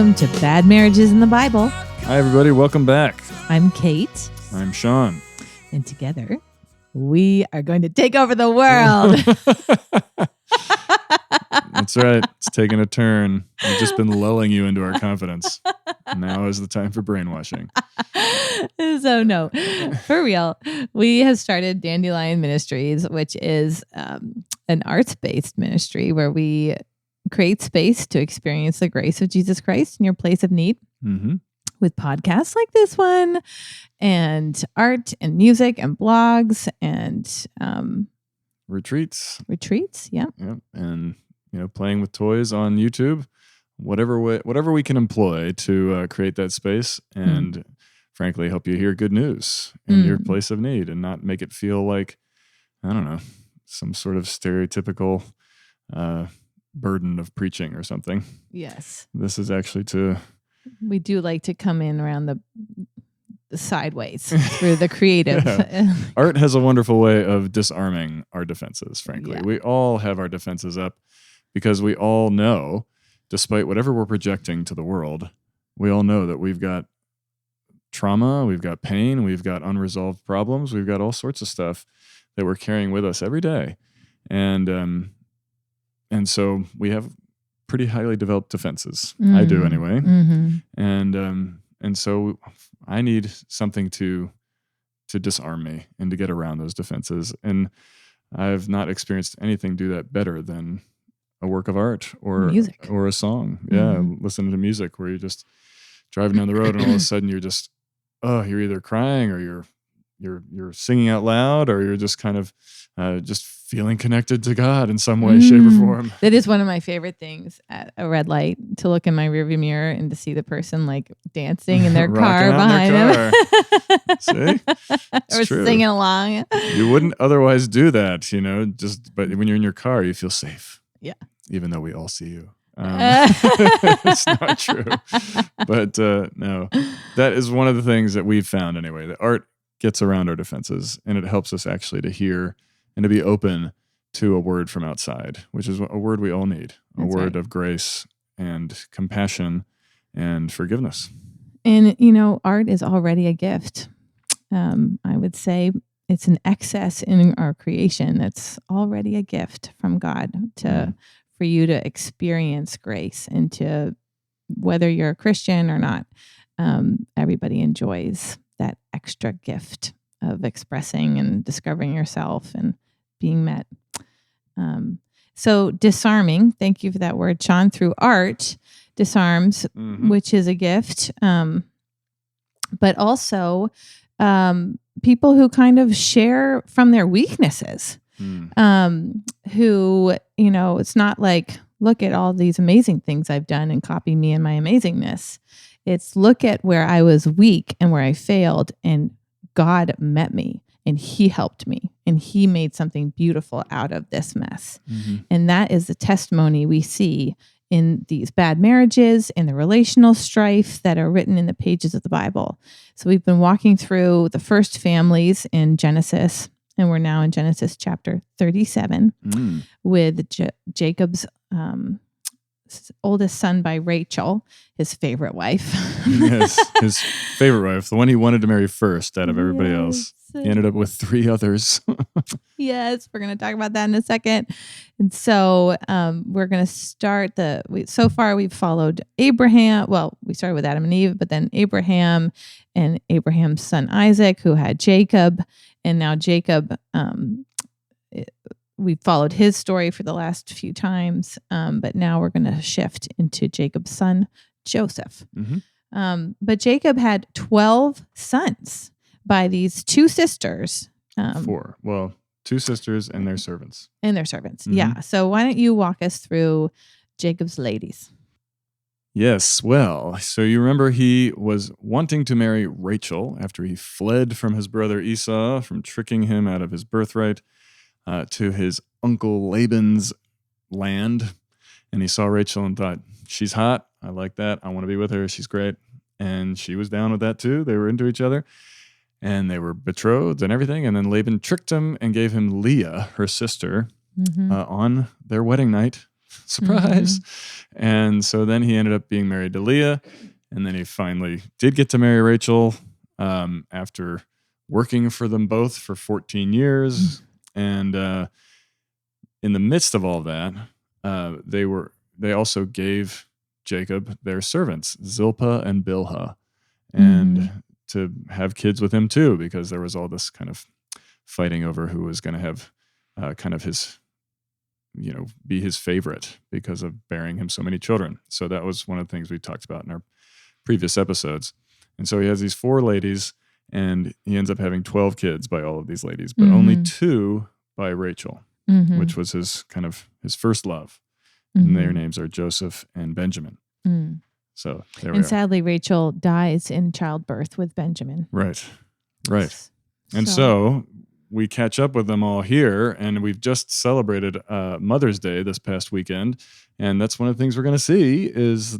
welcome to Bad Marriages in the Bible. Hi, everybody. Welcome back. I'm Kate. I'm Sean. And together, we are going to take over the world. That's right. It's taking a turn. We've just been lulling you into our confidence. Now is the time for brainwashing. So no, for real, we have started Dandelion Ministries, which is an arts-based ministry where we create space to experience the grace of Jesus Christ in your place of need. Mm-hmm. With podcasts like this one and art and music and blogs and Retreats. Yeah. Yep. And, playing with toys on YouTube, whatever we can employ to create that space and frankly, help you hear good news in your place of need and not make it feel like, I don't know, some sort of stereotypical burden of preaching or something. Yes. This is actually we do like to come in around the sideways through the creative. Yeah. Art has a wonderful way of disarming our defenses, frankly. Yeah. We all have our defenses up because we all know, despite whatever we're projecting to the world, we all know that we've got trauma, we've got pain, we've got unresolved problems, we've got all sorts of stuff that we're carrying with us every day. And so we have pretty highly developed defenses. I do anyway. Mm-hmm. And so I need something to disarm me and to get around those defenses. And I've not experienced anything do that better than a work of art or music or a song. Yeah, listening to music where you're just driving down the road and all of a sudden you're just you're either crying or you're singing out loud or you're just kind of just feeling connected to God in some way, shape, or form. That is one of my favorite things at a red light, to look in my rearview mirror and to see the person like dancing in their car behind them. See? Or true. singing along. You wouldn't otherwise do that, but when you're in your car, you feel safe. Yeah. Even though we all see you. It's not true. But no, that is one of the things that we've found anyway, that art gets around our defenses and it helps us actually to hear and to be open to a word from outside, which is a word we all need, a word of grace and compassion and forgiveness. And, art is already a gift. I would say it's an excess in our creation. It's already a gift from God for you to experience grace and to, whether you're a Christian or not, everybody enjoys that extra gift of expressing and discovering yourself and being met. So disarming, thank you for that word, Sean, through art disarms, which is a gift. But also people who kind of share from their weaknesses, who, it's not like, look at all these amazing things I've done and copy me and my amazingness. It's look at where I was weak and where I failed, and God met me and he helped me and he made something beautiful out of this mess. And that is the testimony we see in these bad marriages, in the relational strife that are written in the pages of the Bible. So we've been walking through the first families in Genesis, and we're now in Genesis chapter 37 with Jacob's oldest son by Rachel, his favorite wife. Yes, his favorite wife, the one he wanted to marry first out of everybody else. He ended up with 3 others. Yes, we're going to talk about that in a second. And so we're going to start so far we've followed Abraham. Well, we started with Adam and Eve, but then Abraham and Abraham's son Isaac, who had Jacob. And now Jacob, we followed his story for the last few times, but now we're going to shift into Jacob's son, Joseph. But Jacob had 12 sons by these 2 sisters. 4. Well, 2 sisters and their servants. Yeah. So why don't you walk us through Jacob's ladies? Yes. Well, so you remember he was wanting to marry Rachel after he fled from his brother Esau, from tricking him out of his birthright, to his uncle Laban's land. And he saw Rachel and thought, she's hot. I like that. I want to be with her. She's great. And she was down with that too. They were into each other. And they were betrothed and everything. And then Laban tricked him and gave him Leah, her sister, on their wedding night Surprise. And so then he ended up being married to Leah. And then he finally did get to marry Rachel after working for them both for 14 years. And in the midst of all that, they also gave Jacob their servants, Zilpah and Bilhah, and to have kids with him too, because there was all this kind of fighting over who was going to have kind of his, be his favorite because of bearing him so many children. So that was one of the things we talked about in our previous episodes. And so he has these 4 ladies, and he ends up having 12 kids by all of these ladies, but only 2 by Rachel, which was his first love. And their names are Joseph and Benjamin. So there we are. And sadly, Rachel dies in childbirth with Benjamin. Right. And so we catch up with them all here, and we've just celebrated Mother's Day this past weekend. And that's one of the things we're going to see is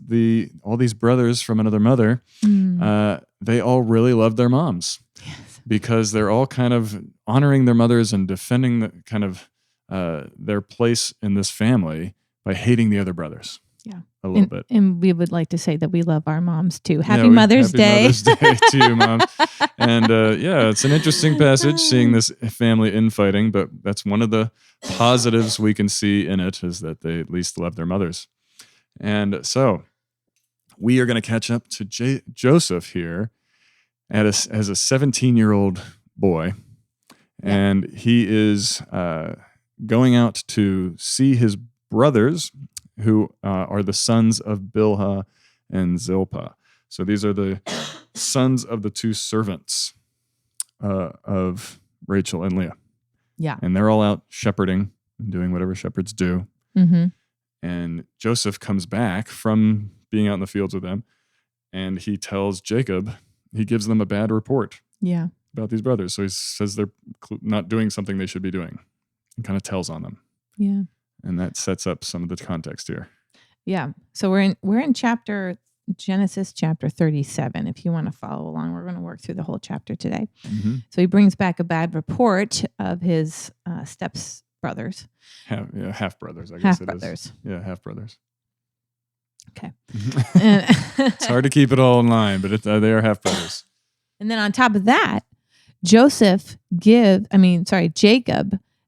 all these brothers from another mother. They all really love their moms because they're all kind of honoring their mothers and defending the kind of their place in this family by hating the other brothers. Yeah. A little bit. And we would like to say that we love our moms too. Happy Mother's Day. Mother's Day to you, Mom. And it's an interesting passage seeing this family infighting, but that's one of the positives we can see in it is that they at least love their mothers. And so we are going to catch up to Joseph here as a 17-year-old boy. And he is going out to see his brothers who are the sons of Bilhah and Zilpah. So these are the sons of the 2 servants of Rachel and Leah. Yeah. And they're all out shepherding and doing whatever shepherds do. And Joseph comes back from being out in the fields with them, and he tells Jacob, he gives them a bad report about these brothers. So he says they're not doing something they should be doing and kind of tells on them. Yeah. And that sets up some of the context here. Yeah. So we're in Genesis chapter 37. If you want to follow along, we're going to work through the whole chapter today. So he brings back a bad report of his step-brothers. Half brothers, I guess it is. Yeah, half brothers. Okay. It's hard to keep it all in line, but they are half brothers. And then on top of that, Jacob,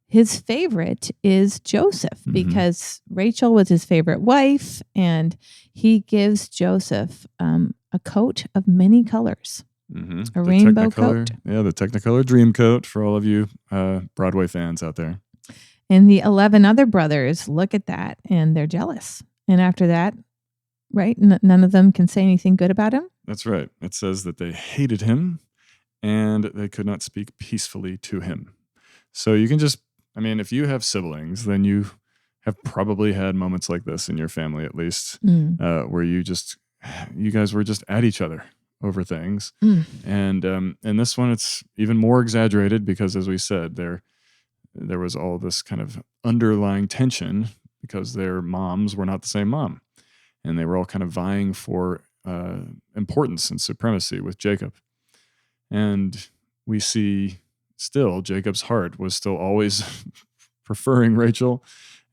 his favorite is Joseph because Rachel was his favorite wife, and he gives Joseph a coat of many colors, a rainbow coat. Yeah, the Technicolor Dream Coat for all of you Broadway fans out there. And the 11 other brothers look at that, and they're jealous. And after that, right, none of them can say anything good about him? That's right. It says that they hated him, and they could not speak peacefully to him. So you can just, if you have siblings, then you have probably had moments like this in your family, at least, where you guys were just at each other over things. And in this one, it's even more exaggerated because, as we said, there was all this kind of underlying tension because their moms were not the same mom. And they were all kind of vying for importance and supremacy with Jacob. And we see still Jacob's heart was still always preferring Rachel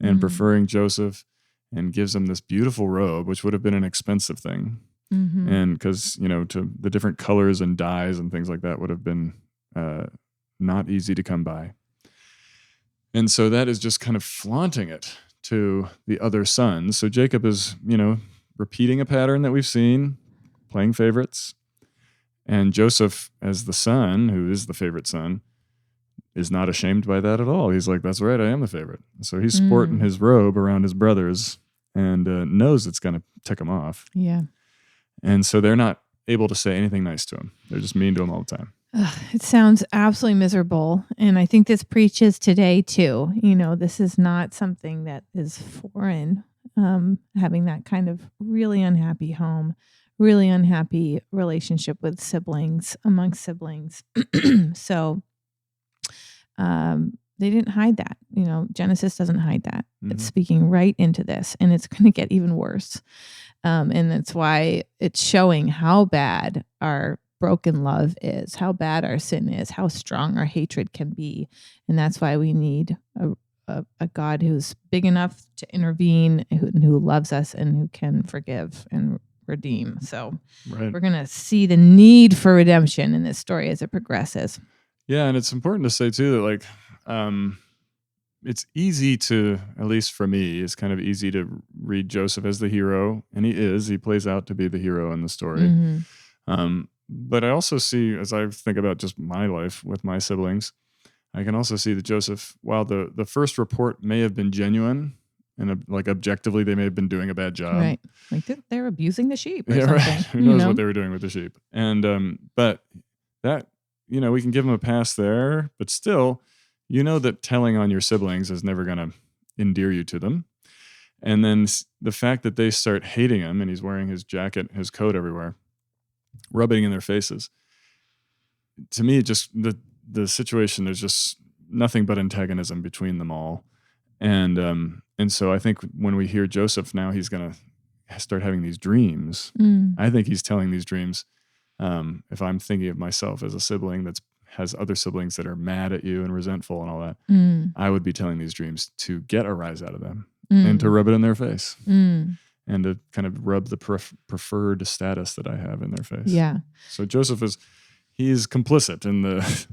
and preferring Joseph, and gives him this beautiful robe, which would have been an expensive thing. And because, to the different colors and dyes and things like that would have been not easy to come by. And so that is just kind of flaunting it to the other sons. So Jacob is, repeating a pattern that we've seen, playing favorites. And Joseph, as the son, who is the favorite son, is not ashamed by that at all. He's like, that's right, I am the favorite. So he's sporting his robe around his brothers and knows it's going to tick him off. Yeah. And so they're not able to say anything nice to him. They're just mean to him all the time. It sounds absolutely miserable. And I think this preaches today too. This is not something that is foreign, having that kind of really unhappy home, really unhappy relationship with siblings, amongst siblings. So they didn't hide that. Genesis doesn't hide that. It's speaking right into this, and it's going to get even worse. And that's why it's showing how bad our broken love is, how bad our sin is, how strong our hatred can be. And that's why we need a God who's big enough to intervene, who loves us and who can forgive and redeem. So Right. we're going to see the need for redemption in this story as it progresses. Yeah, and it's important to say too that like it's easy to, at least for me, it's kind of easy to read Joseph as the hero, and he plays out to be the hero in the story. Mm-hmm. But I also see, as I think about just my life with my siblings, I can also see that Joseph, while the first report may have been genuine and like objectively they may have been doing a bad job. Right. Like they're abusing the sheep or Yeah, something. right. Who knows what they were doing with the sheep? And but that, we can give them a pass there, but still, that telling on your siblings is never going to endear you to them. And then the fact that they start hating him and he's wearing his jacket, his coat everywhere, rubbing in their faces. To me, just the situation, there's just nothing but antagonism between them all. And so I think when we hear Joseph now, he's going to start having these dreams. I think he's telling these dreams. If I'm thinking of myself as a sibling that has other siblings that are mad at you and resentful and all that, I would be telling these dreams to get a rise out of them and to rub it in their face and to kind of rub the preferred status that I have in their face. Yeah. So Joseph he's complicit in the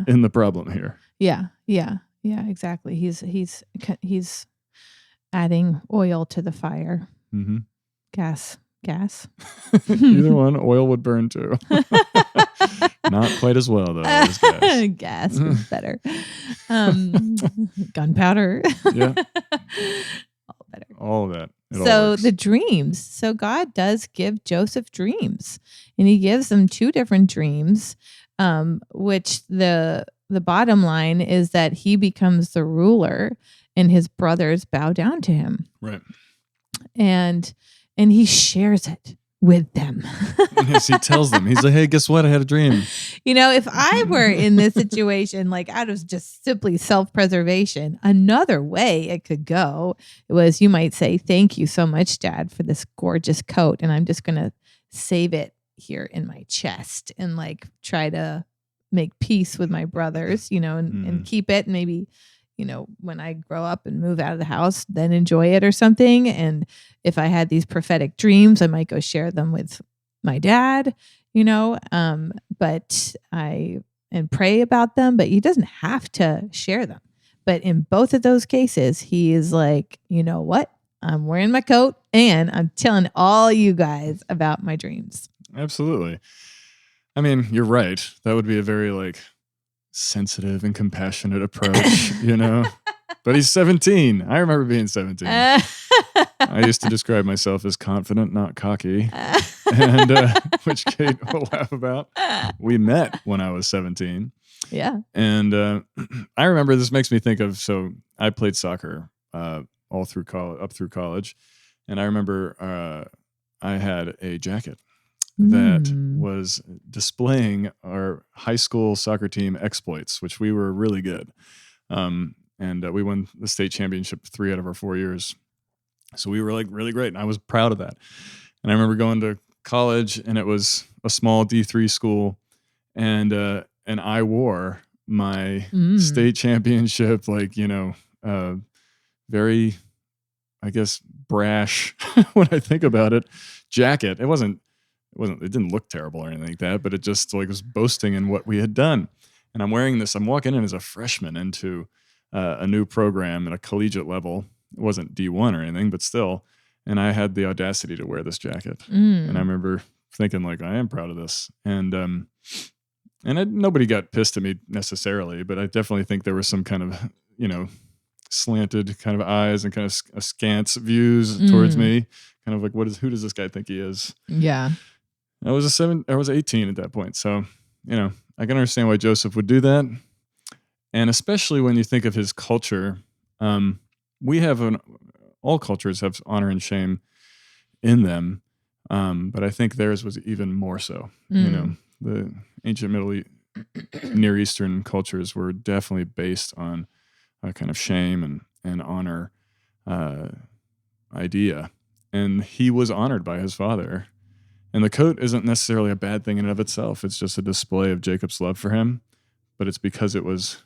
in the problem here. Yeah. Exactly. He's adding oil to the fire. Mm-hmm. Gas. Either one, oil would burn too. Not quite as well though as gas. Gas is better. Gunpowder. Yeah. All better. All of that. So the dreams. So God does give Joseph dreams, and he gives him two different dreams, which the bottom line is that he becomes the ruler and his brothers bow down to him. Right. And he shares it with them. Yes, he tells them. He's like, hey, guess what? I had a dream. If I were in this situation, like out of just simply self-preservation, another way it could go was you might say, thank you so much, Dad, for this gorgeous coat. And I'm just going to save it here in my chest and like try to make peace with my brothers, and keep it. And maybe, when I grow up and move out of the house, then enjoy it or something. And if I had these prophetic dreams, I might go share them with my dad, but and pray about them, but he doesn't have to share them. But in both of those cases, he is like, you know what? I'm wearing my coat and I'm telling all you guys about my dreams. Absolutely. I mean, you're right. That would be a very sensitive and compassionate approach, But he's 17. I remember being 17. I used to describe myself as confident, not cocky, and which Kate will laugh about. We met when I was 17. Yeah. And I remember, this makes me think of, so I played soccer all through up through college. And I remember I had a jacket that was displaying our high school soccer team exploits, which we were really good. And we won the state championship 3 out of our 4 years. So we were really great. And I was proud of that. And I remember going to college, and it was a small D3 school. And I wore my state championship, very, I guess, brash when I think about it, jacket. It didn't look terrible or anything like that, but it just was boasting in what we had done. And I'm wearing this, I'm walking in as a freshman into a new program at a collegiate level. It wasn't D1 or anything, but still. And I had the audacity to wear this jacket. And I remember thinking I am proud of this. And nobody got pissed at me necessarily, but I definitely think there was some kind of, slanted kind of eyes and kind of askance views towards me. Kind of who does this guy think he is? Yeah. I was 18 at that point. So, I can understand why Joseph would do that. And especially when you think of his culture, all cultures have honor and shame in them. But I think theirs was even more so. The ancient Near Eastern cultures were definitely based on a kind of shame and honor idea. And he was honored by his father. And the coat isn't necessarily a bad thing in and of itself. It's just a display of Jacob's love for him. But it's because it was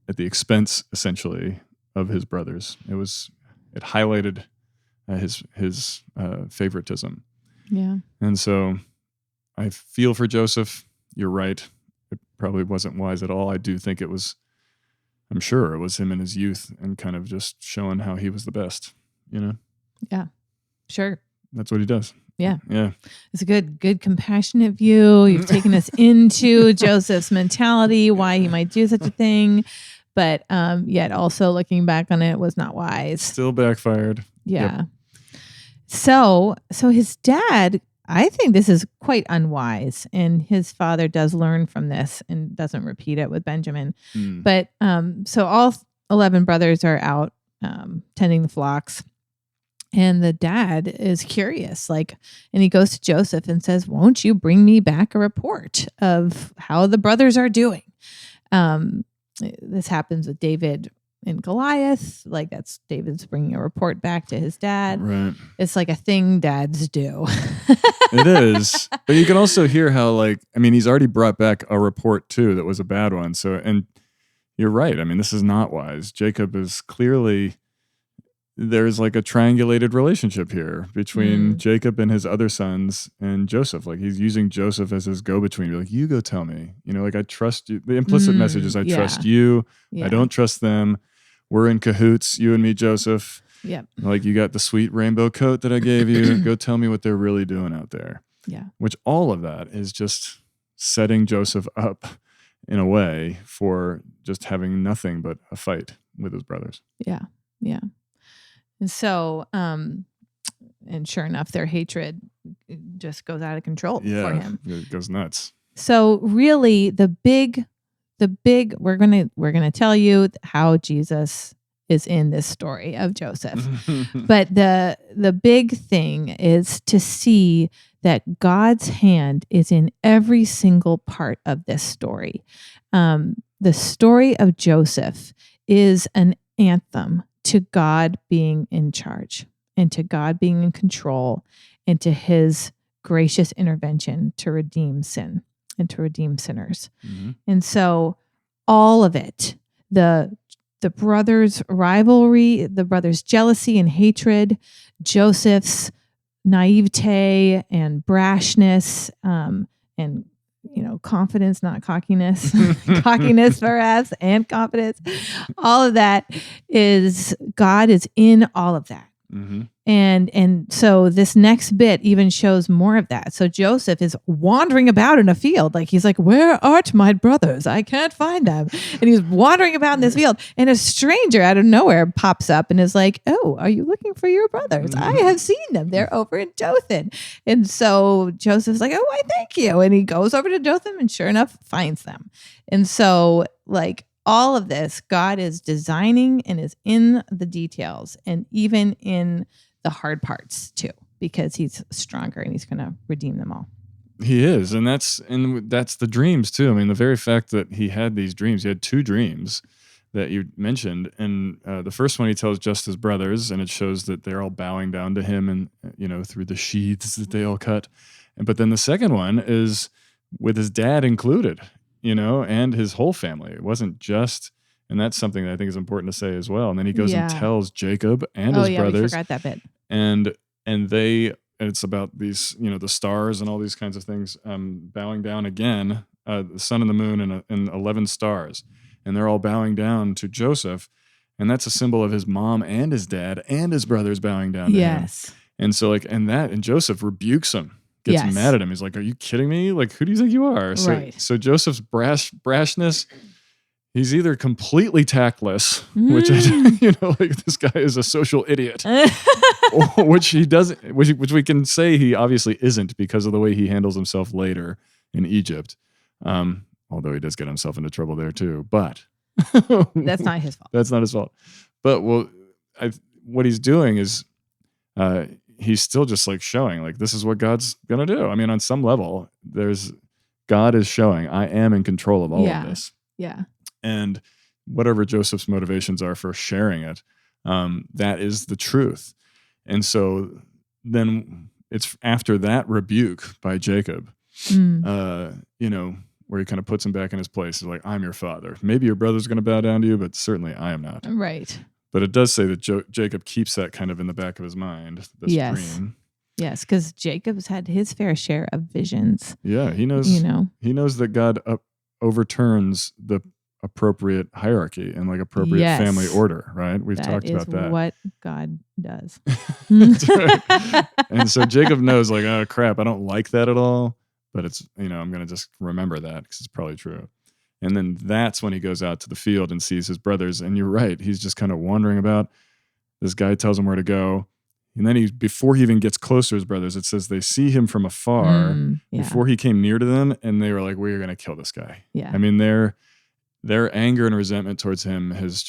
at the expense, essentially, of his brothers. It highlighted his favoritism. Yeah. And so I feel for Joseph. You're right. It probably wasn't wise at all. I do think I'm sure it was him in his youth and kind of just showing how he was the best, Yeah. Sure. That's what he does. Yeah. Yeah. It's a good compassionate view. You've taken us into Joseph's mentality, why he might do such a thing. But yet also looking back on it was not wise. Still backfired. Yeah. Yep. So his dad, I think this is quite unwise. And his father does learn from this and doesn't repeat it with Benjamin. But so all 11 brothers are out tending the flocks. And the dad is curious, and he goes to Joseph and says, "Won't you bring me back a report of how the brothers are doing?" This happens with David and Goliath. That's David's bringing a report back to his dad. Right. It's like a thing dads do. It is. But you can also hear how, he's already brought back a report too that was a bad one. So, and you're right. This is not wise. Jacob is clearly... There's a triangulated relationship here between Jacob and his other sons and Joseph. He's using Joseph as his go-between. You go tell me. I trust you. The implicit message is I trust you. Yeah. I don't trust them. We're in cahoots, you and me, Joseph. Yep. You got the sweet rainbow coat that I gave you. Go tell me what they're really doing out there. Yeah. Which all of that is just setting Joseph up in a way for just having nothing but a fight with his brothers. Yeah. Yeah. And so, and sure enough, their hatred just goes out of control for him. It goes nuts. So really the big, we're going to tell you how Jesus is in this story of Joseph. But the big thing is to see that God's hand is in every single part of this story. The story of Joseph is an anthem to God being in charge and to God being in control and to his gracious intervention to redeem sin and to redeem sinners. Mm-hmm. And so all of it, the brothers' rivalry, the brothers' jealousy and hatred, Joseph's naivete and brashness, and confidence, not cockiness, cockiness perhaps, and confidence. All of that is, God is in all of that. Mm-hmm. And so this next bit even shows more of that. So Joseph is wandering about in a field. He's like, "Where art my brothers? I can't find them." And he's wandering about in this field. And a stranger out of nowhere pops up and is like, "Oh, are you looking for your brothers? I have seen them. They're over in Dothan." And so Joseph's like, "Oh, why, thank you." And he goes over to Dothan and sure enough finds them. And so all of this, God is designing and is in the details and even in the hard parts too, because he's stronger and he's going to redeem them all. He is. And that's the dreams too. The very fact that he had these dreams, he had 2 dreams that you mentioned. And the first one he tells just his brothers, and it shows that they're all bowing down to him and, through the sheaths that they all cut. But then the second one is with his dad included, and his whole family. It wasn't just, and that's something that I think is important to say as well. And then he goes and tells Jacob and his brothers. We forgot that bit. And it's about these, the stars and all these kinds of things, bowing down again, the sun and the moon and 11 stars. And they're all bowing down to Joseph. And that's a symbol of his mom and his dad and his brothers bowing down to him. And so and Joseph rebukes him. Gets mad at him. He's like, "Are you kidding me? Who do you think you are?" So Joseph's brashness, he's either completely tactless, which this guy is a social idiot, or which he doesn't, which we can say he obviously isn't because of the way he handles himself later in Egypt. Although he does get himself into trouble there too, but that's not his fault. That's not his fault. But what he's doing is, he's still just showing this is what God's going to do. On some level, God is showing I am in control of all of this. Yeah. And whatever Joseph's motivations are for sharing it, that is the truth. And so then it's after that rebuke by Jacob, where he kind of puts him back in his place. He's like, "I'm your father. Maybe your brother's going to bow down to you, but certainly I am not." Right. But it does say that Jacob keeps that kind of in the back of his mind, this dream. Yes, because Jacob's had his fair share of visions. Yeah, he knows. He knows that God overturns the appropriate hierarchy and like appropriate family order. Right? We've talked about that. That is what God does. That's right. And so Jacob knows, like, oh crap, I don't like that at all. But it's I'm going to just remember that because it's probably true. And then that's when he goes out to the field and sees his brothers. And you're right, he's just kind of wandering about. This guy tells him where to go. And then before he even gets close to his brothers, it says they see him from afar before he came near to them, and they were like, "We're going to kill this guy." Yeah. I mean, their anger and resentment towards him has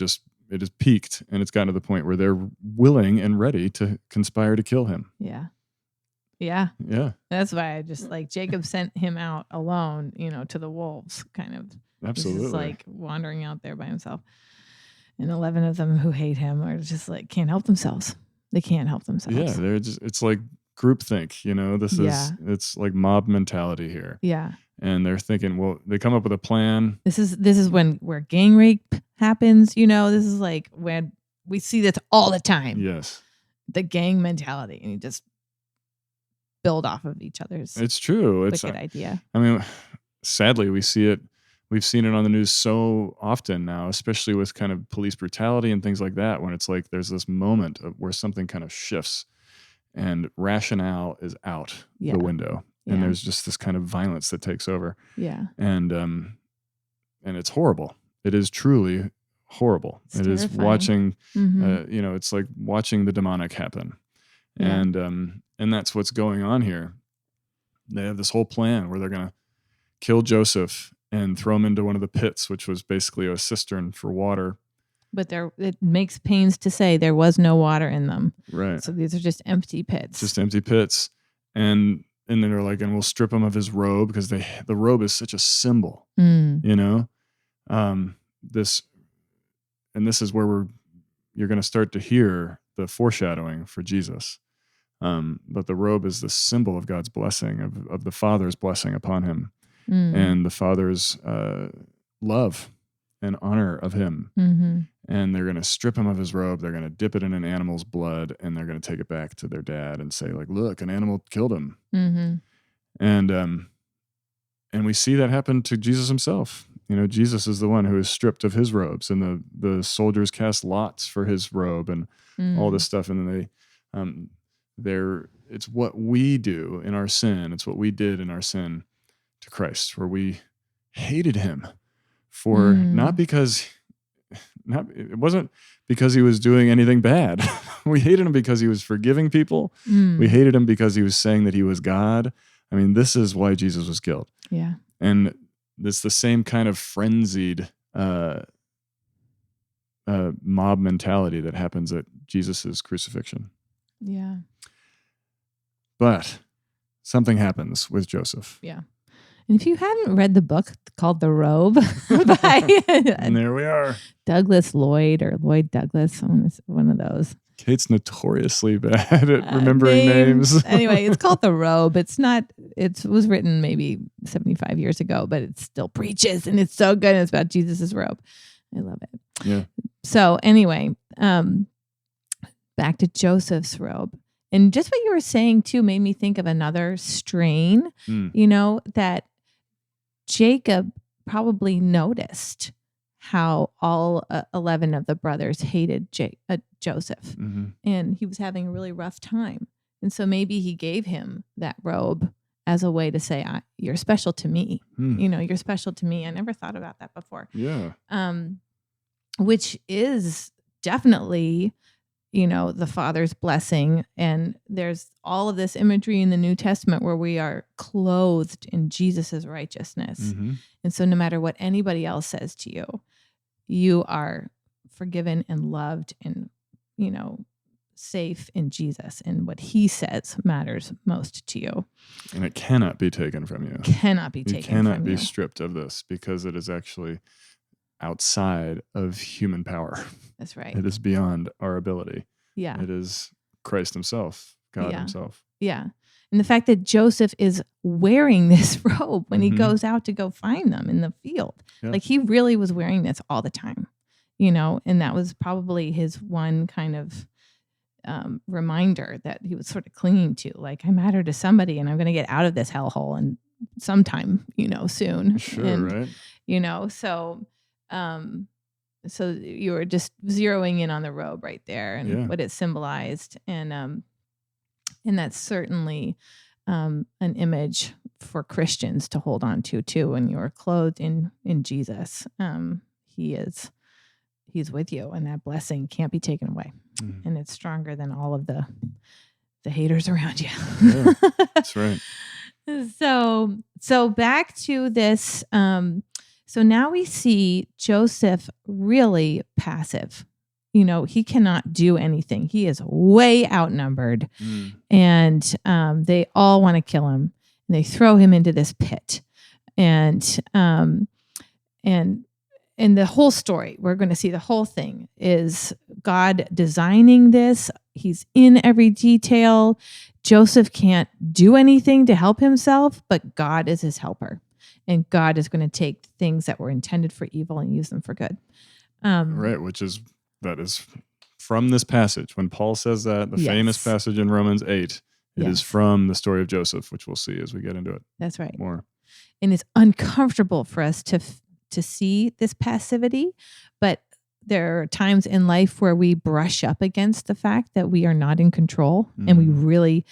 peaked, and it's gotten to the point where they're willing and ready to conspire to kill him. Yeah. Yeah. Yeah. That's why I just like Jacob sent him out alone, to the wolves, kind of. Absolutely. Just like wandering out there by himself. And 11 of them who hate him are just like can't help themselves. They can't help themselves. Yeah, it's like groupthink, it's like mob mentality here. Yeah. And they're thinking, well, they come up with a plan. This is where gang rape happens, this is like when we see this all the time. Yes. The gang mentality, and you just build off of each other's. It's true. It's a good idea. I mean, sadly, we see it. We've seen it on the news so often now, especially with kind of police brutality and things like that, when it's like there's this moment where something kind of shifts and rationale is out the window. And there's just this kind of violence that takes over. Yeah. And it's horrible. It is truly horrible. It's terrifying. Is watching, it's like watching the demonic happen. Yeah. And that's what's going on here. They have this whole plan where they're going to kill Joseph and throw him into one of the pits, which was basically a cistern for water. But it makes pains to say there was no water in them. Right. So these are just empty pits. Just empty pits. And then they're like, and we'll strip him of his robe, because the robe is such a symbol, this is where you're going to start to hear the foreshadowing for Jesus. But the robe is the symbol of God's blessing, of the Father's blessing upon him. And the Father's love and honor of him. Mm-hmm. And they're going to strip him of his robe. They're going to dip it in an animal's blood, and they're going to take it back to their dad and say, like, look, an animal killed him. Mm-hmm. And we see that happen to Jesus himself. Jesus is the one who is stripped of his robes, and the soldiers cast lots for his robe and all this stuff. And then it's what we do in our sin. It's what we did in our sin to Christ, where we hated him for it wasn't because he was doing anything bad. We hated him because he was forgiving people. We hated him because he was saying that he was God. I mean, this is why Jesus was killed. Yeah. And it's the same kind of frenzied mob mentality that happens at Jesus's crucifixion. Yeah. But something happens with Joseph. Yeah. And if you haven't read the book called The Robe by and there we are. Douglas Lloyd or Lloyd Douglas, one of those. Kate's notoriously bad at remembering names. Anyway, it's called The Robe. It was written maybe 75 years ago, but it still preaches, and it's so good. And it's about Jesus's robe. I love it. Yeah. So anyway, back to Joseph's robe. And just what you were saying too made me think of another strain, that Jacob probably noticed how all 11 of the brothers hated Joseph, and he was having a really rough time. And so maybe he gave him that robe as a way to say, you're special to me. You're special to me. I never thought about that before. Yeah. Which is definitely, the Father's blessing. And there's all of this imagery in the New Testament where we are clothed in Jesus's righteousness. Mm-hmm. And so no matter what anybody else says to you, you are forgiven and loved and, safe in Jesus. And what he says matters most to you. And it cannot be taken from you. You cannot be stripped of this, because it is actually outside of human power. That's right. It is beyond our ability. Yeah. It is Christ himself, God himself. Yeah. And the fact that Joseph is wearing this robe when he goes out to go find them in the field. Yeah. Like he really was wearing this all the time. and that was probably his one kind of reminder that he was sort of clinging to, like, I matter to somebody and I'm going to get out of this hellhole and sometime, soon. Sure, And, right? um, so you were just zeroing in on the robe right there and Yeah. what it symbolized. And that's certainly an image for Christians to hold on to too. When you're clothed in Jesus, he's with you, and that blessing can't be taken away. Mm. And it's stronger than all of the haters around you. Yeah, that's right. So back to this. So now we see Joseph really passive. He cannot do anything. He is way outnumbered, and they all want to kill him. And they throw him into this pit, and the whole story, we're going to see the whole thing is God designing this. He's in every detail. Joseph can't do anything to help himself, but God is his helper. And God is going to take things that were intended for evil and use them for good. Right, that is from this passage. When Paul says that, the famous passage in Romans 8, it is from the story of Joseph, which we'll see as we get into it. That's right. More. And it's uncomfortable for us to see this passivity, but there are times in life where we brush up against the fact that we are not in control, and we really,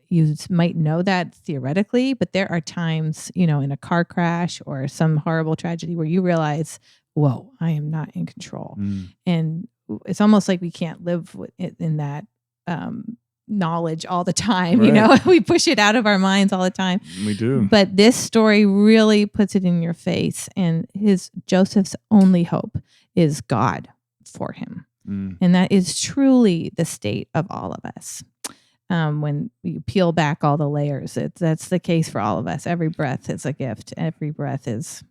you might know that theoretically, but there are times, in a car crash or some horrible tragedy where you realize, whoa, I am not in control. And it's almost like we can't live in that knowledge all the time. Right. We push it out of our minds all the time. We do. But this story really puts it in your face, and Joseph's only hope is God for him. And that is truly the state of all of us. When you peel back all the layers, that's the case for all of us. Every breath is a gift. Every breath is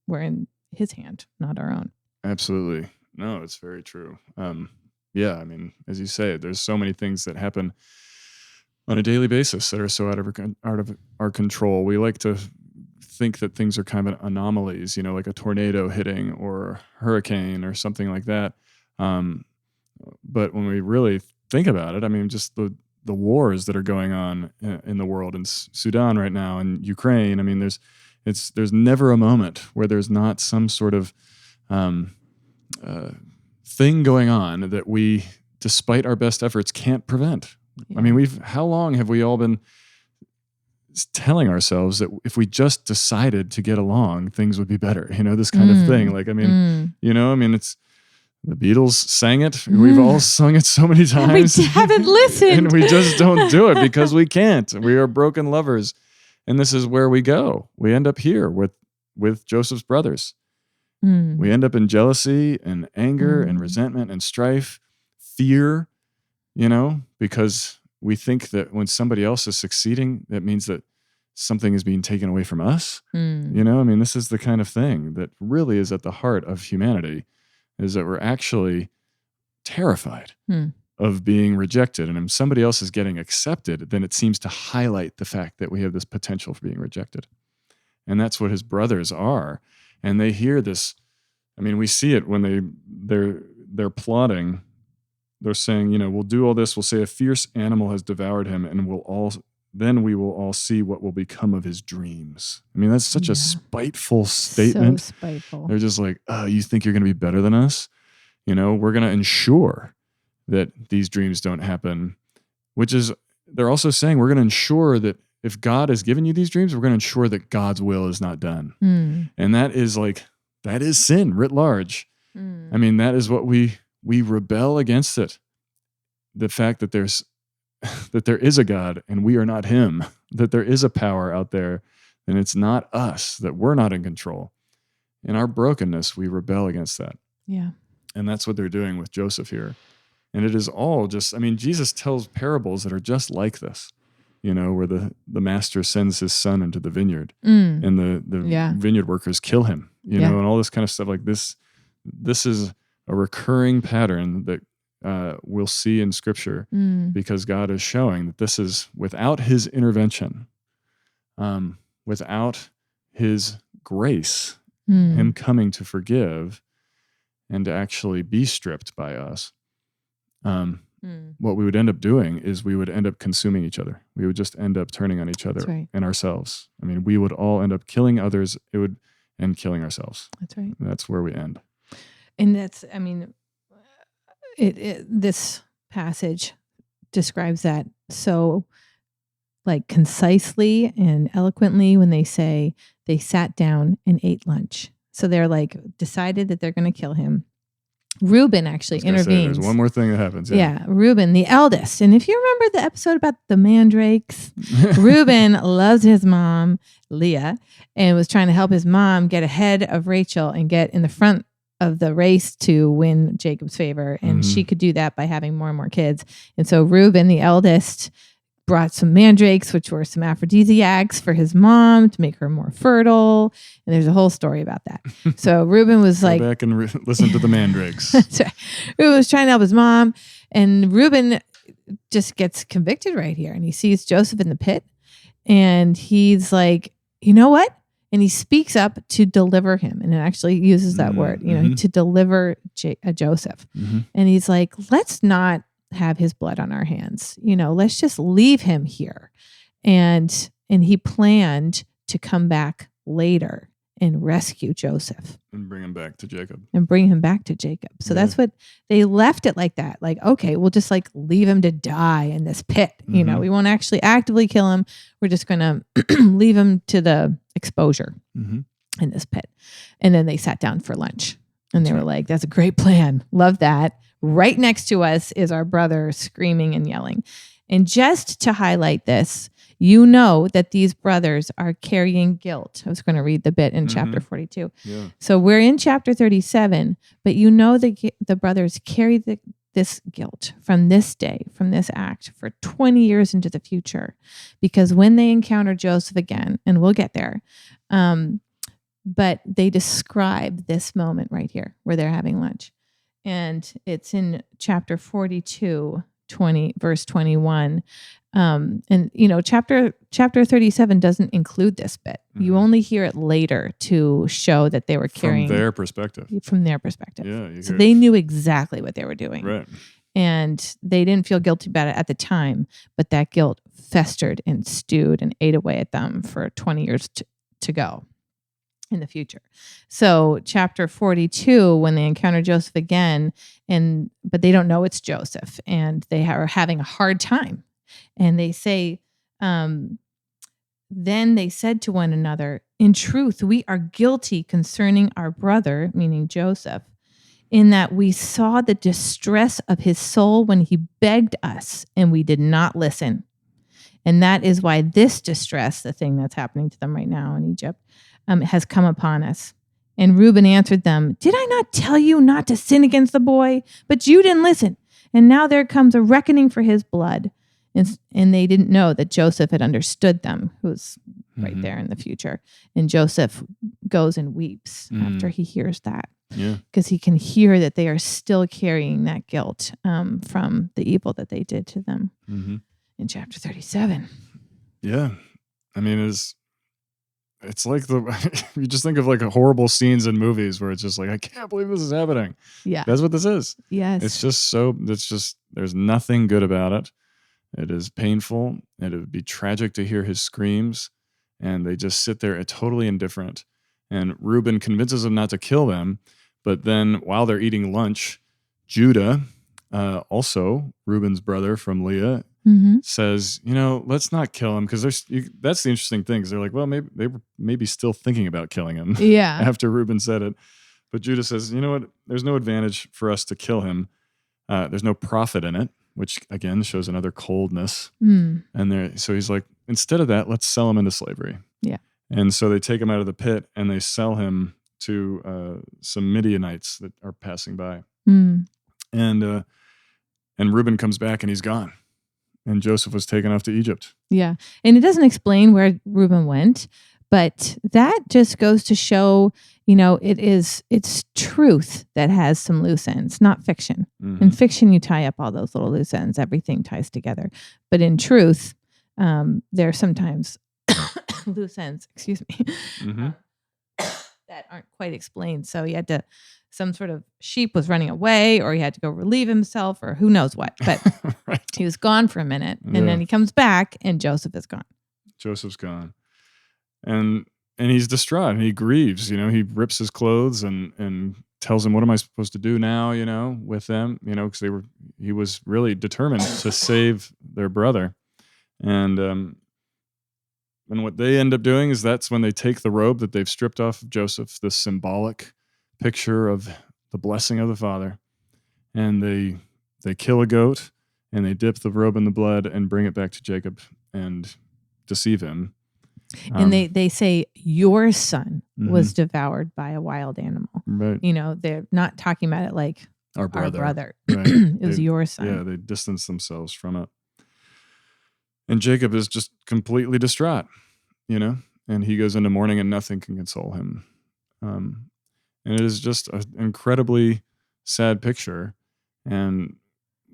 we're in his hand, not our own. Absolutely. No, it's very true. Yeah, I mean, as you say, there's so many things that happen on a daily basis that are so out of our control. We like to think that things are kind of anomalies, like a tornado hitting or a hurricane or something like that. But when we really think about it, I mean, just the wars that are going on in the world, in Sudan right now, and Ukraine. I mean, there's never a moment where there's not some sort of thing going on that we, despite our best efforts, can't prevent. Yeah. I mean, how long have we all been telling ourselves that if we just decided to get along, things would be better, this kind of thing. Like, I mean, it's the Beatles sang it. We've all sung it so many times. We haven't listened. And we just don't do it because we can't. We are broken lovers. And this is where we go. We end up here with Joseph's brothers. We end up in jealousy and anger and resentment and strife, fear, because we think that when somebody else is succeeding, that means that something is being taken away from us. I mean, this is the kind of thing that really is at the heart of humanity, is that we're actually terrified of being rejected. And if somebody else is getting accepted, then it seems to highlight the fact that we have this potential for being rejected. And that's what his brothers are. And they hear this. I mean, we see it when they're plotting. They're saying, we'll do all this. We'll say a fierce animal has devoured him, and then we will all see what will become of his dreams. I mean, that's such a spiteful statement. So spiteful. They're just like, oh, you think you're going to be better than us? We're going to ensure that these dreams don't happen, which is, they're also saying we're going to ensure that if God has given you these dreams, we're going to ensure that God's will is not done. And that is sin writ large. I mean, that is what we rebel against it. The fact that there is a God and we are not him, that there is a power out there and it's not us, that we're not in control. In our brokenness, we rebel against that. Yeah. And that's what they're doing with Joseph here. And it is all just, I mean, Jesus tells parables that are just like this, where the master sends his son into the vineyard and the vineyard workers kill him, and all this kind of stuff like this. This is a recurring pattern that we'll see in Scripture because God is showing that this is without his intervention, without his grace him coming to forgive and to actually be stripped by us, what we would end up doing is we would end up consuming each other. We would just end up turning on each other and ourselves. I mean, we would all end up killing others. And killing ourselves. That's right. That's where we end. And that's, I mean, this passage describes that so like concisely and eloquently when they say they sat down and ate lunch. So they're like decided that they're going to kill him. Reuben actually intervenes. There's one more thing that happens. Yeah, Reuben, the eldest. And if you remember the episode about the mandrakes, Reuben loves his mom, Leah, and was trying to help his mom get ahead of Rachel and get in the front of the race to win Jacob's favor. And she could do that by having more and more kids. And so Reuben, the eldest, brought some mandrakes, which were some aphrodisiacs for his mom to make her more fertile. And there's a whole story about that. So Reuben was Go back and listen to the mandrakes. Reuben was trying to help his mom. And Reuben just gets convicted right here. And he sees Joseph in the pit. And he's like, you know what? And he speaks up to deliver him. And it actually uses that word, to deliver Joseph. And he's like, let's not have his blood on our hands. Let's just leave him here. And he planned to come back later and rescue Joseph. And bring him back to Jacob. So that's what they left it like that. Like, okay, we'll just like leave him to die in this pit. We won't actually actively kill him. We're just going to leave him to the exposure in this pit. And then they sat down for lunch and they were like, that's a great plan. Love that. Right next to us is our brother screaming and yelling. And just to highlight this, that these brothers are carrying guilt. I was going to read the bit in chapter 42. Yeah. So we're in chapter 37, but the brothers carry this guilt from this day, from this act for 20 years into the future. Because when they encounter Joseph again, and we'll get there, but they describe this moment right here where they're having lunch. And it's in chapter 42, verse 21. And chapter 37 doesn't include this bit. You only hear it later to show that they were carrying from their perspective. Yeah. So they knew exactly what they were doing. Right. And they didn't feel guilty about it at the time, but that guilt festered and stewed and ate away at them for 20 years to go in the future. So chapter 42, when they encounter Joseph again, but they don't know it's Joseph, and they are having a hard time. And they say, then they said to one another, in truth, we are guilty concerning our brother, meaning Joseph, in that we saw the distress of his soul when he begged us, and we did not listen. And that is why this distress, the thing that's happening to them right now in Egypt, has come upon us. And Reuben answered them, did I not tell you not to sin against the boy? But you didn't listen. And now there comes a reckoning for his blood. And they didn't know that Joseph had understood them, who was right there in the future. And Joseph goes and weeps after he hears that. Yeah, because he can hear that they are still carrying that guilt from the evil that they did to them in chapter 37. Yeah. I mean, it's like you just think of like horrible scenes in movies where it's just like, I can't believe this is happening. Yeah. That's what this is. Yes. There's nothing good about it. It is painful. And it would be tragic to hear his screams. And they just sit there totally indifferent. And Reuben convinces them not to kill them. But then while they're eating lunch, Judah, also Reuben's brother from Leah, says, let's not kill him, because that's the interesting thing. They're like, well, maybe they were maybe still thinking about killing him after Reuben said it. But Judah says, you know what? There's no advantage for us to kill him. There's no profit in it, which again shows another coldness. And so he's like, instead of that, let's sell him into slavery. Yeah. And so they take him out of the pit and they sell him to some Midianites that are passing by. And Reuben comes back and he's gone. And Joseph was taken off to Egypt. Yeah. And it doesn't explain where Reuben went, but that just goes to show, it's truth that has some loose ends, not fiction. In fiction, you tie up all those little loose ends. Everything ties together. But in truth, there are sometimes loose ends, excuse me, that aren't quite explained. So he had to, some sort of sheep was running away, or he had to go relieve himself, or who knows what. But Right. he was gone for a minute, Yeah. and then he comes back, and Joseph is gone. Joseph's gone. And he's distraught, and he grieves. He rips his clothes and tells him, what am I supposed to do now, with them, because he was really determined to save their brother. And what they end up doing is that's when they take the robe that they've stripped off of Joseph, this symbolic picture of the blessing of the Father, and they kill a goat, and they dip the robe in the blood and bring it back to Jacob and deceive him. And they say your son was devoured by a wild animal. Right. They're not talking about it like our brother. Right. It was your son. Yeah, they distance themselves from it. And Jacob is just completely distraught, and he goes into mourning, and nothing can console him. And it is just an incredibly sad picture. And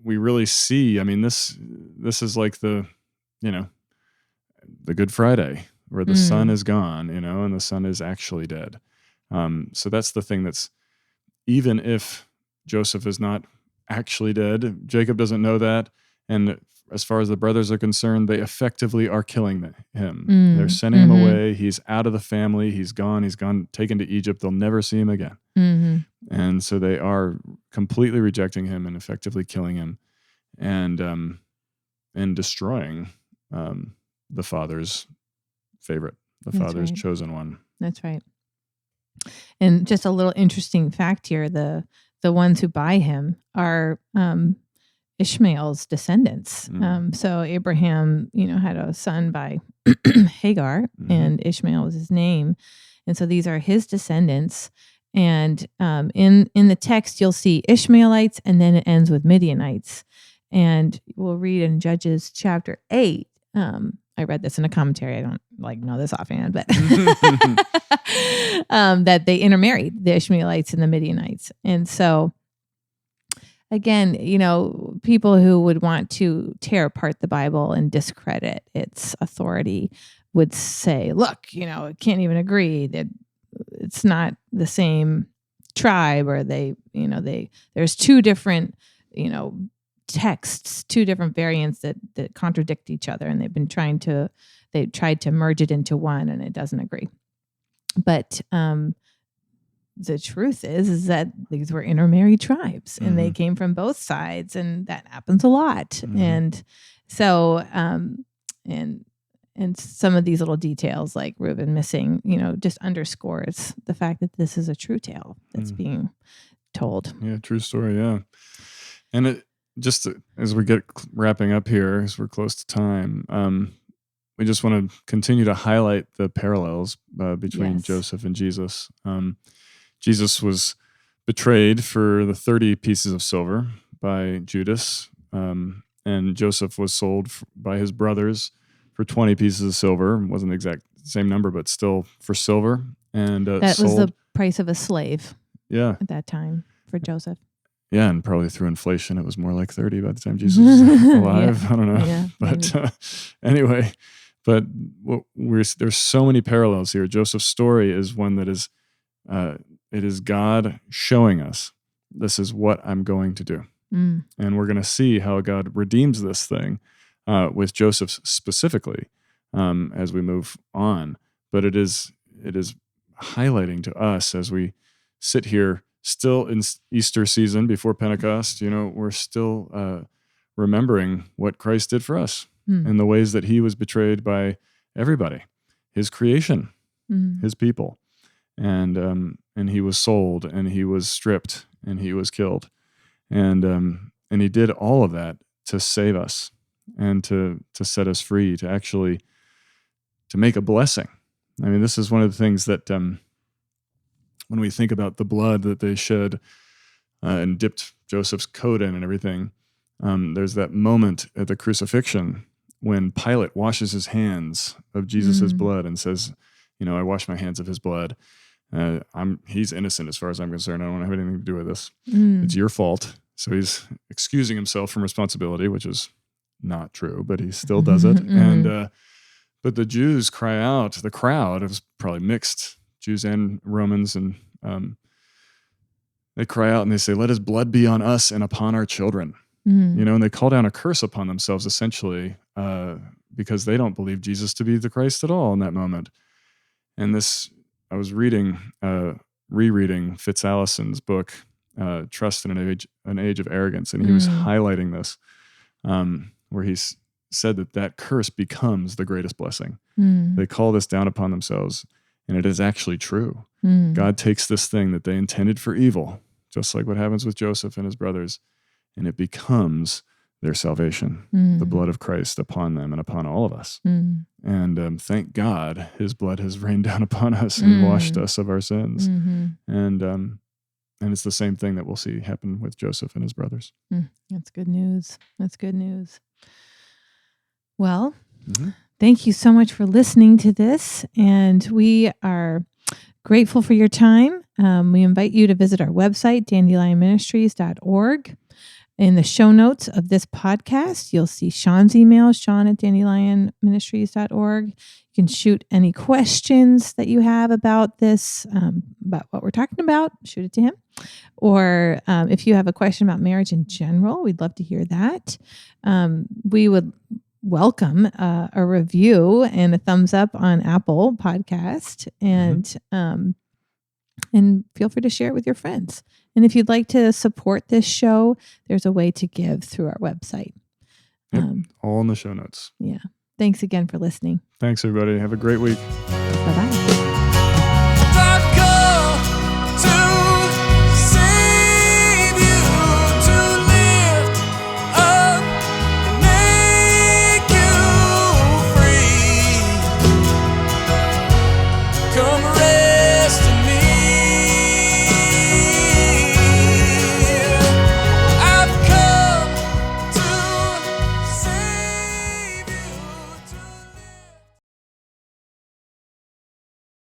we really see, this is like the Good Friday, where the son is gone, and the son is actually dead. So that's the thing, that's, even if Joseph is not actually dead, Jacob doesn't know that. And as far as the brothers are concerned, they effectively are killing him. They're sending him away. He's out of the family. He's gone, taken to Egypt. They'll never see him again. And so they are completely rejecting him and effectively killing him, and destroying the father's favorite, the father's chosen one. That's right. And just a little interesting fact here, the ones who buy him are Ishmael's descendants. So Abraham, had a son by Hagar, and Ishmael was his name. And so these are his descendants. And in the text, you'll see Ishmaelites, and then it ends with Midianites. And we'll read in Judges chapter 8. I read this in a commentary. I don't know this offhand, but that they intermarried, the Ishmaelites and the Midianites. And so again, people who would want to tear apart the Bible and discredit its authority would say, look, it can't even agree that it's not the same tribe, or there's two different, texts, two different variants that contradict each other, and they've tried to merge it into one, and it doesn't agree. But the truth is that these were intermarried tribes, and they came from both sides, and that happens a lot. And so and some of these little details, like Reuben missing, just underscores the fact that this is a true tale that's being told. Yeah, true story. Yeah. And it just, as we get wrapping up here, as we're close to time, we just want to continue to highlight the parallels between Joseph and Jesus. Jesus was betrayed for the 30 pieces of silver by Judas, and Joseph was sold by his brothers for 20 pieces of silver. It wasn't the exact same number, but still for silver. And that was the price of a slave. Yeah, at that time for Joseph. Yeah, and probably through inflation, it was more like 30 by the time Jesus was alive. I don't know. Yeah, but anyway, there's so many parallels here. Joseph's story is one that is, it is God showing us, this is what I'm going to do. And we're going to see how God redeems this thing with Joseph specifically as we move on. But it is highlighting to us as we sit here still in Easter season before Pentecost, we're still remembering what Christ did for us and the ways that he was betrayed by everybody, his creation, his people. And he was sold, and he was stripped, and he was killed. And he did all of that to save us and to set us free, to make a blessing. I mean, this is one of the things that when we think about the blood that they shed and dipped Joseph's coat in and everything, there's that moment at the crucifixion when Pilate washes his hands of Jesus's blood and says, I wash my hands of his blood. He's innocent as far as I'm concerned. I don't have anything to do with this. It's your fault. So he's excusing himself from responsibility, which is not true, but he still does it. And but the Jews cry out, the crowd, it was probably mixed Jews and Romans, and they cry out and they say, "Let his blood be on us and upon our children." And they call down a curse upon themselves, essentially, because they don't believe Jesus to be the Christ at all in that moment. And I was rereading Fitzallison's book, Trust in an Age of Arrogance, and he was highlighting this, where he said that curse becomes the greatest blessing. They call this down upon themselves, and it is actually true. God takes this thing that they intended for evil, just like what happens with Joseph and his brothers, and it becomes their salvation, the blood of Christ upon them and upon all of us. And thank God his blood has rained down upon us and washed us of our sins. And it's the same thing that we'll see happen with Joseph and his brothers. That's good news. That's good news. Well, thank you so much for listening to this. And we are grateful for your time. We invite you to visit our website, dandelionministries.org. In the show notes of this podcast, you'll see Sean's email, sean@dandelionministries.org. You can shoot any questions that you have about this, about what we're talking about, shoot it to him. Or if you have a question about marriage in general, we'd love to hear that. We would welcome a review and a thumbs up on Apple Podcast, and feel free to share it with your friends. And if you'd like to support this show, there's a way to give through our website. All in the show notes. Yeah. Thanks again for listening. Thanks, everybody. Have a great week. Bye-bye.